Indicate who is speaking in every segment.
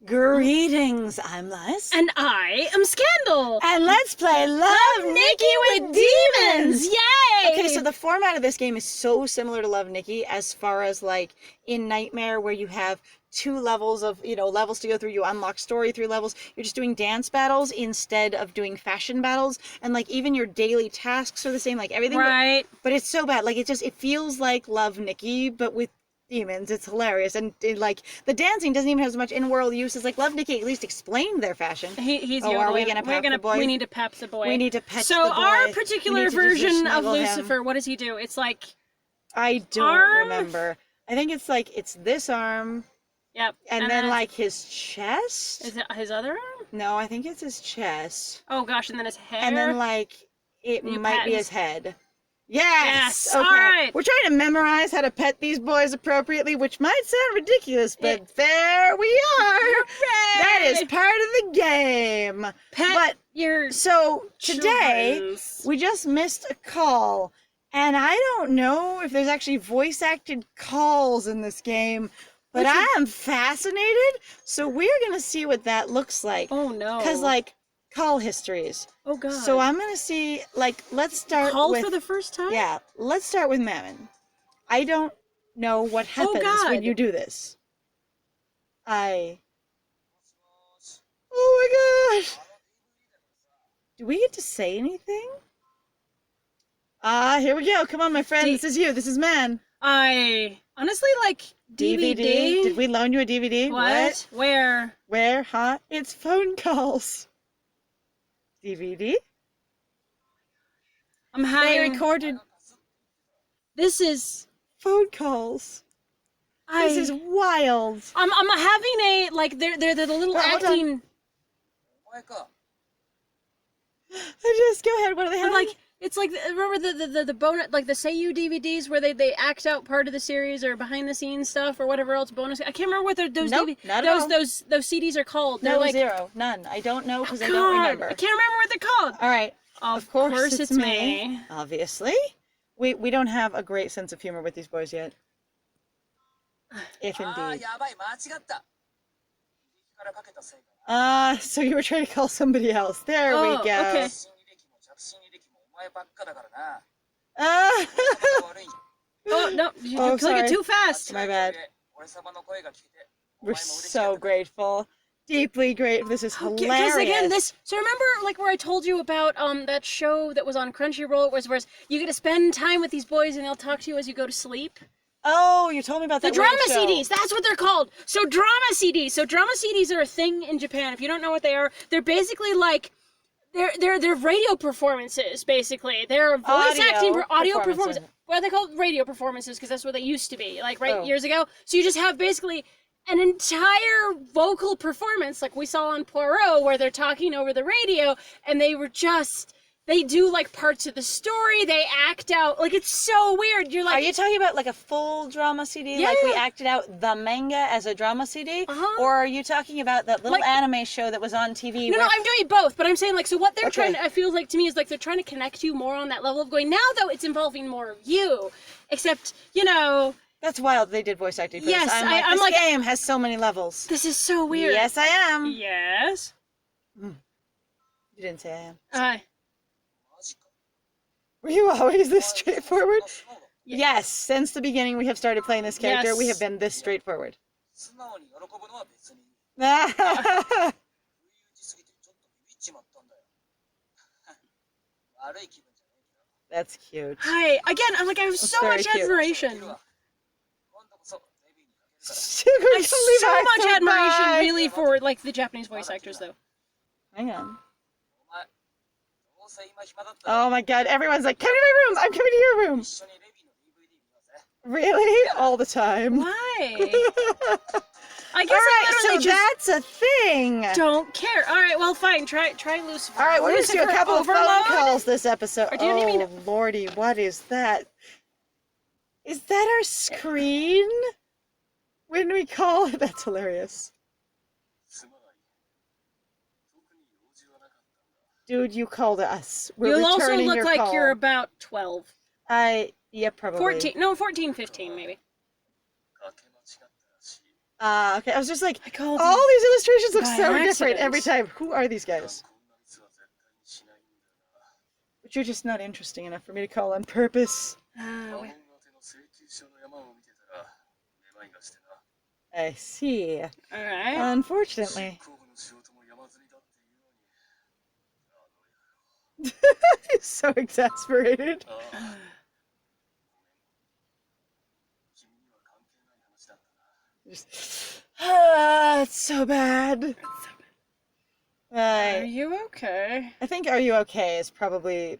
Speaker 1: Greetings, I'm Les.
Speaker 2: And I am Scandal.
Speaker 1: And let's play Love Nikki with Demons!
Speaker 2: Yay!
Speaker 1: Okay, so the format of this game is so similar to Love Nikki as far as like in Nightmare where you have 2 levels of, levels to go through. You unlock story through levels. You're just doing dance battles instead of doing fashion battles. And like even your daily tasks are the same, like everything.
Speaker 2: Right.
Speaker 1: But it's so bad. Like it feels like Love Nikki, but with demons. It's hilarious. And like the dancing doesn't even have as much in-world use as like Love Nikki at least explained their fashion.
Speaker 2: He's
Speaker 1: are we gonna pep the boy?
Speaker 2: We need to pep the boy.
Speaker 1: We need to pet the boy.
Speaker 2: So our particular version of Lucifer,
Speaker 1: him.
Speaker 2: What does he do? It's like
Speaker 1: I don't remember. I think it's like it's this arm.
Speaker 2: Yep.
Speaker 1: And then like his chest.
Speaker 2: Is it his other arm?
Speaker 1: No, I think it's his chest.
Speaker 2: Oh gosh, and then his hair.
Speaker 1: And then like it might be his head. Yes!
Speaker 2: Okay. All right.
Speaker 1: We're trying to memorize how to pet these boys appropriately, which might sound ridiculous, but there we are.
Speaker 2: Hooray!
Speaker 1: That is part of the game.
Speaker 2: Pet your
Speaker 1: so today
Speaker 2: children's.
Speaker 1: we just missed a call, and I don't know if there's actually voice acted calls in this game, but I am fascinated. So we're gonna see what that looks like.
Speaker 2: Oh no!
Speaker 1: Because like call histories.
Speaker 2: Oh god.
Speaker 1: So I'm gonna see, like, let's start
Speaker 2: with... for the first time?
Speaker 1: Yeah, let's start with Mammon. I don't know what happens when you do this. Oh my gosh! Do we get to say anything? Here we go. Come on, my friend. This is you. This is Man.
Speaker 2: I honestly like DVD.
Speaker 1: Did we loan you a DVD?
Speaker 2: What? Where?
Speaker 1: Where? Huh? It's phone calls. DVD? They recorded.
Speaker 2: This is
Speaker 1: phone calls. This is wild.
Speaker 2: I'm having a like they're the little acting.
Speaker 1: Just go ahead. What are they having?
Speaker 2: Like it's like remember the bonus like the Seiyu DVDs where they act out part of the series or behind the scenes stuff or whatever else bonus. I can't remember what those those CDs are called. They're like
Speaker 1: zero, none. I don't know because I don't remember.
Speaker 2: I can't remember what they're called.
Speaker 1: All right.
Speaker 2: Of course it's me.
Speaker 1: Obviously. We don't have a great sense of humor with these boys yet. If indeed. So you were trying to call somebody else. There we go.
Speaker 2: Okay. Oh no, you clicked it too fast.
Speaker 1: My bad. We're so grateful. Deeply grateful. This is hilarious.
Speaker 2: Because again, so remember like where I told you about that show that was on Crunchyroll where you get to spend time with these boys and they'll talk to you as you go to sleep?
Speaker 1: Oh, you told me about that.
Speaker 2: The drama CDs, that's what they're called. So drama CDs. So drama CDs are a thing in Japan. If you don't know what they are, they're basically like they're radio performances basically. They're voice acting audio performances. Well, they call radio performances because that's what they used to be, like years ago. So you just have basically an entire vocal performance like we saw on Poirot where they're talking over the radio and they do like parts of the story, they act out, like it's so weird. You're like,
Speaker 1: are you talking about like a full drama CD, like we acted out the manga as a drama CD? Or are you talking about that little anime show that was on TV?
Speaker 2: No, I'm doing both, but I'm saying like, so what they're trying to, I feel like to me is like they're trying to connect you more on that level of going, now though it's involving more of you, except,
Speaker 1: That's wild. They did voice acting.
Speaker 2: Yes,
Speaker 1: I'm like, this game has so many levels.
Speaker 2: This is so weird.
Speaker 1: Yes, I am.
Speaker 2: Yes.
Speaker 1: You didn't say I am. Were you always this straightforward? Yes, since the beginning we have started playing this character, we have been this straightforward. That's cute.
Speaker 2: Hi, again, I'm like, I have so much admiration. I have so much admiration, really, for like the Japanese voice actors, though.
Speaker 1: Hang on. Oh my god, everyone's like, come to my room! I'm coming to your room! Really? All the time.
Speaker 2: Why? I guess
Speaker 1: so that's a thing!
Speaker 2: Don't care. Alright, well fine, try Lucifer.
Speaker 1: Alright, we're gonna do a couple of phone calls this episode.
Speaker 2: Or do you mean...
Speaker 1: lordy, what is that? Is that our screen? When we call it? That's hilarious. Dude, you called us. We're
Speaker 2: you also
Speaker 1: returning
Speaker 2: look
Speaker 1: your
Speaker 2: like
Speaker 1: call.
Speaker 2: You're about 12.
Speaker 1: Yeah, probably.
Speaker 2: 14, no, 14, 15 maybe.
Speaker 1: Okay. I was just like,
Speaker 2: I called
Speaker 1: all
Speaker 2: you
Speaker 1: these illustrations look
Speaker 2: by
Speaker 1: so different
Speaker 2: accident.
Speaker 1: every time. Who are these guys? But you're just not interesting enough for me to call on purpose.
Speaker 2: Wait.
Speaker 1: I see.
Speaker 2: Alright.
Speaker 1: Unfortunately. He's so exasperated. Just, it's so bad.
Speaker 2: Are you okay?
Speaker 1: I think "Are You Okay" is probably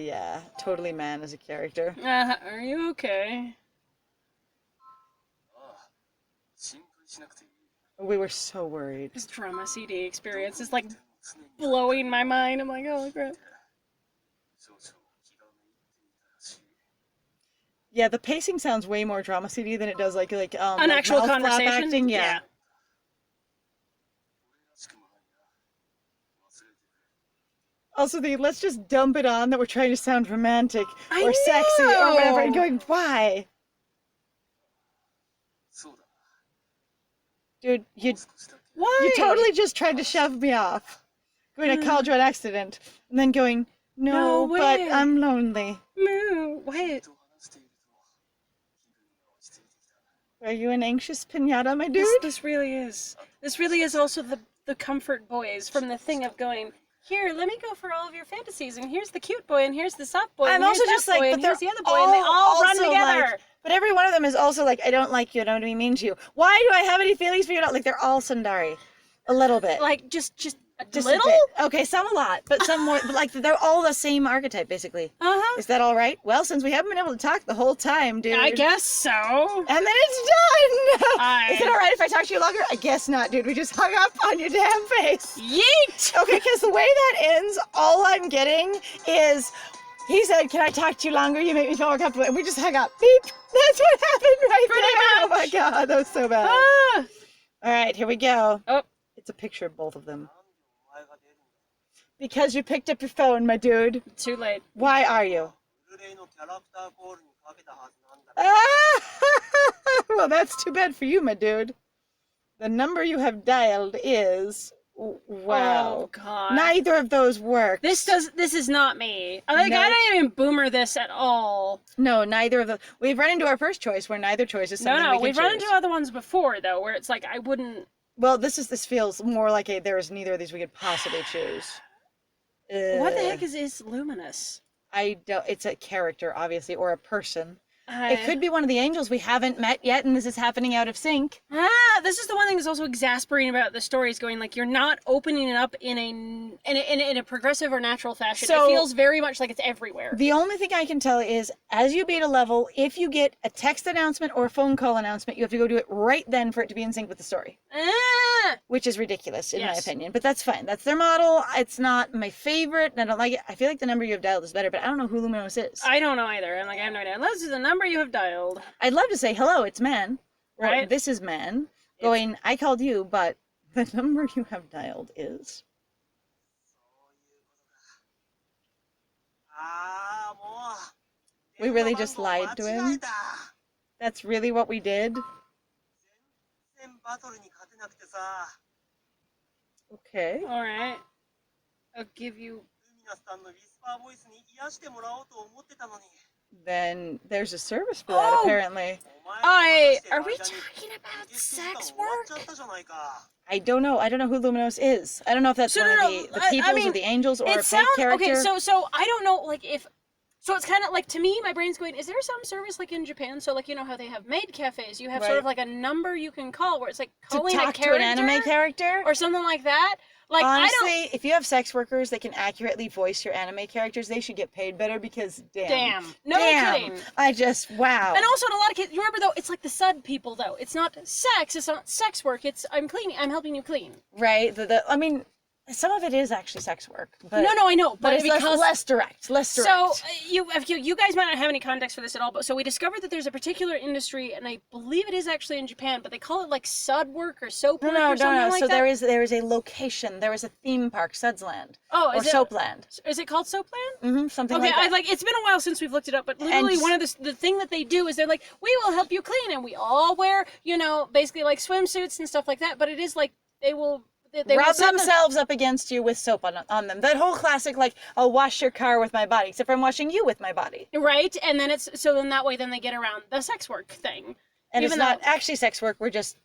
Speaker 1: yeah, totally man as a character.
Speaker 2: Are you okay?
Speaker 1: We were so worried.
Speaker 2: This drama CD experience is like blowing my mind. I'm like, oh crap.
Speaker 1: Yeah, the pacing sounds way more drama CD than it does like
Speaker 2: An
Speaker 1: like
Speaker 2: actual
Speaker 1: mouth flap
Speaker 2: conversation?
Speaker 1: acting. Yeah. Also, the let's just dump it on that we're trying to sound romantic
Speaker 2: I
Speaker 1: or sexy or whatever, and
Speaker 2: know!
Speaker 1: going, why? Dude,
Speaker 2: Why?
Speaker 1: you totally just tried to shove me off. Going, I called you an accident. And then going, no,
Speaker 2: No
Speaker 1: but
Speaker 2: way.
Speaker 1: I'm lonely.
Speaker 2: Moo. Wait.
Speaker 1: Are you an anxious pinata, my dude?
Speaker 2: This really is. This really is also the comfort boys from the thing of going, here, let me go for all of your fantasies, and here's the cute boy, and here's the soft boy, and
Speaker 1: I'm also
Speaker 2: here's
Speaker 1: just
Speaker 2: that
Speaker 1: like,
Speaker 2: boy,
Speaker 1: but
Speaker 2: and
Speaker 1: they're
Speaker 2: here's the other boy, and they all run
Speaker 1: also,
Speaker 2: together.
Speaker 1: like, but every one of them is also like, I don't like you, I don't mean to you. Why do I have any feelings for you? Like, they're all Sundari. A little bit.
Speaker 2: Like, just a
Speaker 1: Just
Speaker 2: little?
Speaker 1: a bit. Okay, some a lot, but some more. But like, they're all the same archetype, basically.
Speaker 2: Uh-huh.
Speaker 1: Is that all right? Well, since we haven't been able to talk the whole time, dude.
Speaker 2: I guess so.
Speaker 1: And then it's done! Is it all right if I talk to you longer? I guess not, dude. We just hung up on your damn face.
Speaker 2: Yeet!
Speaker 1: Okay, because the way that ends, all I'm getting is, he said, can I talk to you longer? You make me feel more comfortable. And we just hung up. Beep. That's what happened right
Speaker 2: Pretty
Speaker 1: there.
Speaker 2: much.
Speaker 1: Oh my god, that was so bad.
Speaker 2: Ah!
Speaker 1: All right, here we go.
Speaker 2: Oh.
Speaker 1: It's a picture of both of them. Because you picked up your phone, my dude.
Speaker 2: Too late.
Speaker 1: Why are you? Ah! Well, that's too bad for you, my dude. The number you have dialed is... Wow.
Speaker 2: Oh, God.
Speaker 1: Neither of those work.
Speaker 2: This is not me. Like,
Speaker 1: No.
Speaker 2: I don't even boomer this at all.
Speaker 1: No, neither of those. We've run into our first choice where neither choice is something
Speaker 2: No,
Speaker 1: we can
Speaker 2: we've run
Speaker 1: choose.
Speaker 2: into other ones before, though, where it's like, I wouldn't...
Speaker 1: Well, this feels more like a there is neither of these we could possibly choose.
Speaker 2: What the heck is luminous?
Speaker 1: I don't. It's a character, obviously, or a person. It could be one of the angels we haven't met yet, and this is happening out of sync.
Speaker 2: This is the one thing that's also exasperating about the story is going like you're not opening it up in a progressive or natural fashion.
Speaker 1: So-
Speaker 2: it feels very much like it's everywhere.
Speaker 1: The only thing I can tell is, as you beat a level, if you get a text announcement or a phone call announcement, you have to go do it right then for it to be in sync with the story. Which is ridiculous, in my
Speaker 2: Yes.
Speaker 1: opinion. But that's fine. That's their model. It's not my favorite, and I don't like it. I feel like the number you have dialed is better, but I don't know who Luminos is.
Speaker 2: I don't know either. I'm like, I have no idea. Unless it's the number you have dialed.
Speaker 1: I'd love to say, hello, it's man. Or,
Speaker 2: Right.
Speaker 1: this is man. Going, I called you, but the number you have dialed is... We really just lied to him? That's really what we did? Okay.
Speaker 2: Alright. I'll give you...
Speaker 1: Then there's a service for that,
Speaker 2: Oh!
Speaker 1: apparently.
Speaker 2: Are we talking about sex work?
Speaker 1: I don't know. I don't know who Luminos is. I don't know if that's
Speaker 2: So,
Speaker 1: one
Speaker 2: no,
Speaker 1: of
Speaker 2: no,
Speaker 1: the
Speaker 2: I
Speaker 1: peoples
Speaker 2: mean,
Speaker 1: or the angels or a
Speaker 2: It
Speaker 1: fake
Speaker 2: sounds...
Speaker 1: character.
Speaker 2: Okay, so I don't know, like, if... So it's kind of like, to me, my brain's going, is there some service like in Japan? So like, you know how they have maid cafes? You have sort of
Speaker 1: Right.
Speaker 2: like a number you can call where it's like
Speaker 1: to
Speaker 2: calling
Speaker 1: talk
Speaker 2: a character
Speaker 1: to an anime character?
Speaker 2: or something like that. Like,
Speaker 1: Honestly, if you have sex workers that can accurately voice your anime characters, they should get paid better because
Speaker 2: Damn. No
Speaker 1: damn,
Speaker 2: kidding.
Speaker 1: I just, wow.
Speaker 2: And also in a lot of cases, you remember though, it's like the sud people though. It's not sex, it's not sex work, it's I'm cleaning, I'm helping you clean.
Speaker 1: Right? I mean, Some of it is actually sex work. But,
Speaker 2: No, I know,
Speaker 1: but it's less direct. So
Speaker 2: you guys might not have any context for this at all, but so we discovered that there's a particular industry, and I believe it is actually in Japan, but they call it like sud work or soap work or something like
Speaker 1: so
Speaker 2: that.
Speaker 1: there is a location. There is a theme park, Sudsland.
Speaker 2: Oh,
Speaker 1: or Soapland.
Speaker 2: Is it called Soapland?
Speaker 1: Mm-hmm, something like that.
Speaker 2: Okay, it's been a while since we've looked it up, but literally one of the thing that they do is they're like, we will help you clean, and we all wear, basically like swimsuits and stuff like that, but it is like they
Speaker 1: rub themselves up against you with soap on them. That whole classic, like, I'll wash your car with my body, except for I'm washing you with my body.
Speaker 2: Right, and then then that way they get around the sex work thing.
Speaker 1: And it's not actually sex work, we're just,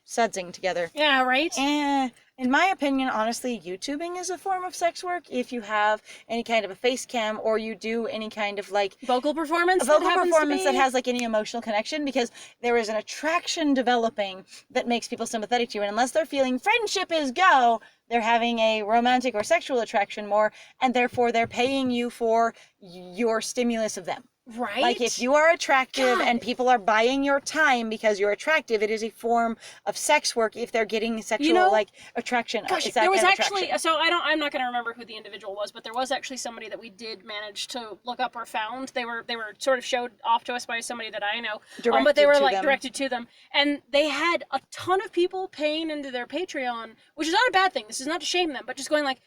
Speaker 1: sudsing together.
Speaker 2: Yeah, right?
Speaker 1: In my opinion, honestly, YouTubing is a form of sex work if you have any kind of a face cam or you do any kind of like
Speaker 2: vocal performance
Speaker 1: that has like any emotional connection, because there is an attraction developing that makes people sympathetic to you, and unless they're feeling friendship is go, they're having a romantic or sexual attraction more, and therefore they're paying you for your stimulus of them.
Speaker 2: Right.
Speaker 1: Like if you are attractive and people are buying your time because you're attractive, it is a form of sex work if they're getting sexual attraction.
Speaker 2: Gosh, there was actually I'm not going to remember who the individual was, but there was actually somebody that we did manage to look up or found. They were sort of showed off to us by somebody that I know. But they were directed to them, and they had a ton of people paying into their Patreon, which is not a bad thing. This is not to shame them, but just going like,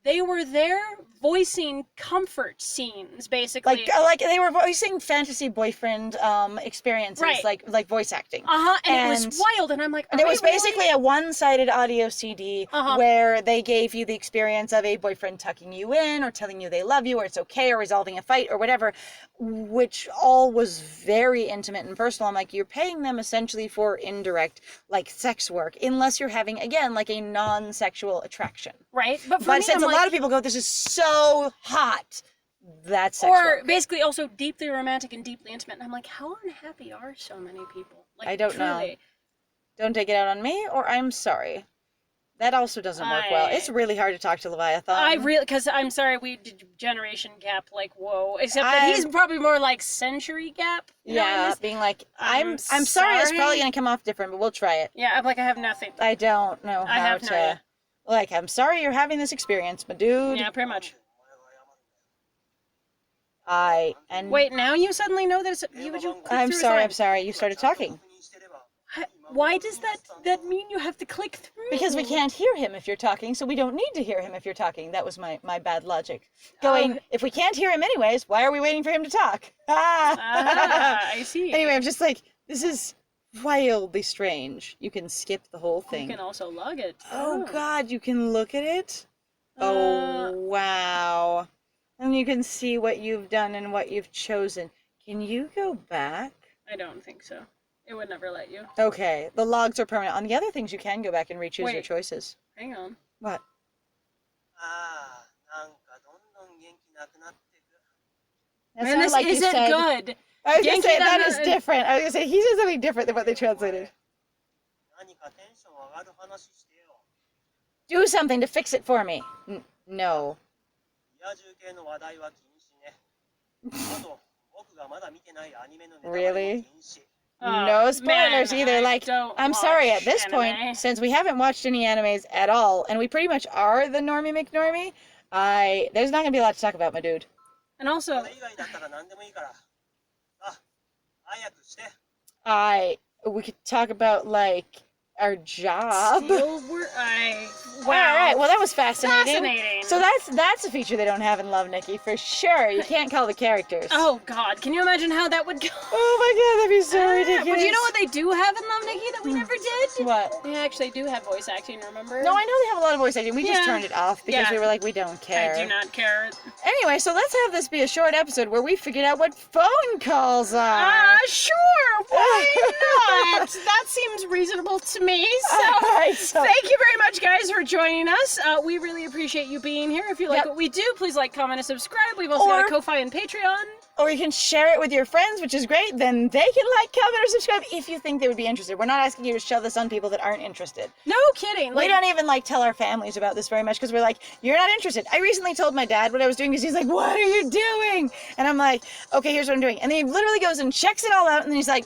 Speaker 2: they were there voicing comfort scenes, basically.
Speaker 1: Like they were voicing fantasy boyfriend experiences,
Speaker 2: right.
Speaker 1: like voice acting.
Speaker 2: And it was wild, and I'm like,
Speaker 1: and it was basically a one-sided audio CD where they gave you the experience of a boyfriend tucking you in, or telling you they love you, or it's okay, or resolving a fight, or whatever, which all was very intimate and personal. I'm like, you're paying them essentially for indirect, like, sex work, unless you're having, again, like a non-sexual attraction.
Speaker 2: Right,
Speaker 1: but since a lot of people go, this is so hot, that's sex work.
Speaker 2: Basically also deeply romantic and deeply intimate, and I'm like, how unhappy are so many people? Like,
Speaker 1: I don't know. Don't take it out on me, or I'm sorry. That also doesn't work well. It's really hard to talk to Leviathan.
Speaker 2: Because I'm sorry, we did generation gap, like, whoa. Except that he's probably more like century gap.
Speaker 1: Being like, I'm sorry, it's probably going to come off different, but we'll try it.
Speaker 2: Yeah, I'm like, I have nothing.
Speaker 1: I don't know how to... Like, I'm sorry you're having this experience, my dude.
Speaker 2: Yeah, pretty much.
Speaker 1: Wait,
Speaker 2: now you suddenly know that it's...
Speaker 1: I'm sorry, you started talking.
Speaker 2: Why does that mean you have to click through?
Speaker 1: Because we can't hear him if you're talking, so we don't need to hear him if you're talking. That was my bad logic. Going, if we can't hear him anyways, why are we waiting for him to talk?
Speaker 2: I see.
Speaker 1: Anyway, I'm just like, this is wildly strange. You can skip the whole thing.
Speaker 2: You can also log it.
Speaker 1: Oh God, you can look at it? Oh, wow. And you can see what you've done and what you've chosen. Can you go back?
Speaker 2: I don't think so. It would never let you.
Speaker 1: Okay, the logs are permanent. On the other things, you can go back and re-choose your choices.
Speaker 2: Hang on.
Speaker 1: What?
Speaker 2: Man, this isn't good.
Speaker 1: I was going to say, that is different. I was going to say, he said something different than what they translated. Do something to fix it for me. No. Really? No spoilers either. Like, I'm sorry, at this point, since we haven't watched any animes at all, and we pretty much are the Normie McNormie, there's not going to be a lot to talk about, my dude.
Speaker 2: And also...
Speaker 1: we could talk about, like, our job.
Speaker 2: Wow.
Speaker 1: All right. Well, that was fascinating. So that's a feature they don't have in Love, Nikki, for sure. You can't call the characters.
Speaker 2: Oh God, can you imagine how that would go?
Speaker 1: Oh my God, that'd be so ridiculous.
Speaker 2: But you know what they do have in Love, Nikki, that we never did?
Speaker 1: What?
Speaker 2: They actually do have voice acting. Remember?
Speaker 1: No, I know they have a lot of voice acting. We just turned it off because we were like, we don't care.
Speaker 2: I do not care.
Speaker 1: Anyway, so let's have this be a short episode where we figured out what phone calls are.
Speaker 2: Sure. Why not? That seems reasonable to me. So thank you very much, guys, for joining us. We really appreciate you being here. If you like what we do, please like, comment, and subscribe. We've also got a Ko-Fi and Patreon.
Speaker 1: Or you can share it with your friends, which is great. Then they can like, comment, or subscribe if you think they would be interested. We're not asking you to shove this on people that aren't interested.
Speaker 2: No kidding.
Speaker 1: We don't even tell our families about this very much because we're like, you're not interested. I recently told my dad what I was doing because he's like, what are you doing? And I'm like, okay, here's what I'm doing. And then he literally goes and checks it all out. And then he's like,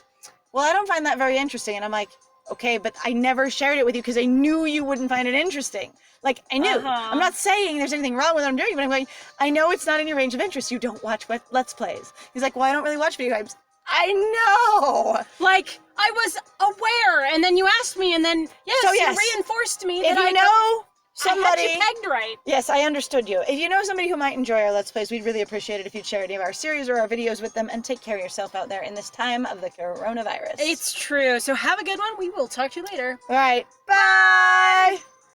Speaker 1: well, I don't find that very interesting. And I'm like, Okay, but I never shared it with you because I knew you wouldn't find it interesting. Like, I knew. I'm not saying there's anything wrong with what I'm doing, but I'm going, I know it's not in your range of interest. You don't watch Let's Plays. He's like, well, I don't really watch video games. I know!
Speaker 2: Like, I was aware, and then you asked me, and then, you reinforced me that
Speaker 1: I know somebody...
Speaker 2: I had you pegged right.
Speaker 1: Yes, I understood you. If you know somebody who might enjoy our Let's Plays, we'd really appreciate it if you'd share any of our series or our videos with them, and take care of yourself out there in this time of the coronavirus.
Speaker 2: It's true. So have a good one. We will talk to you later.
Speaker 1: All right. Bye!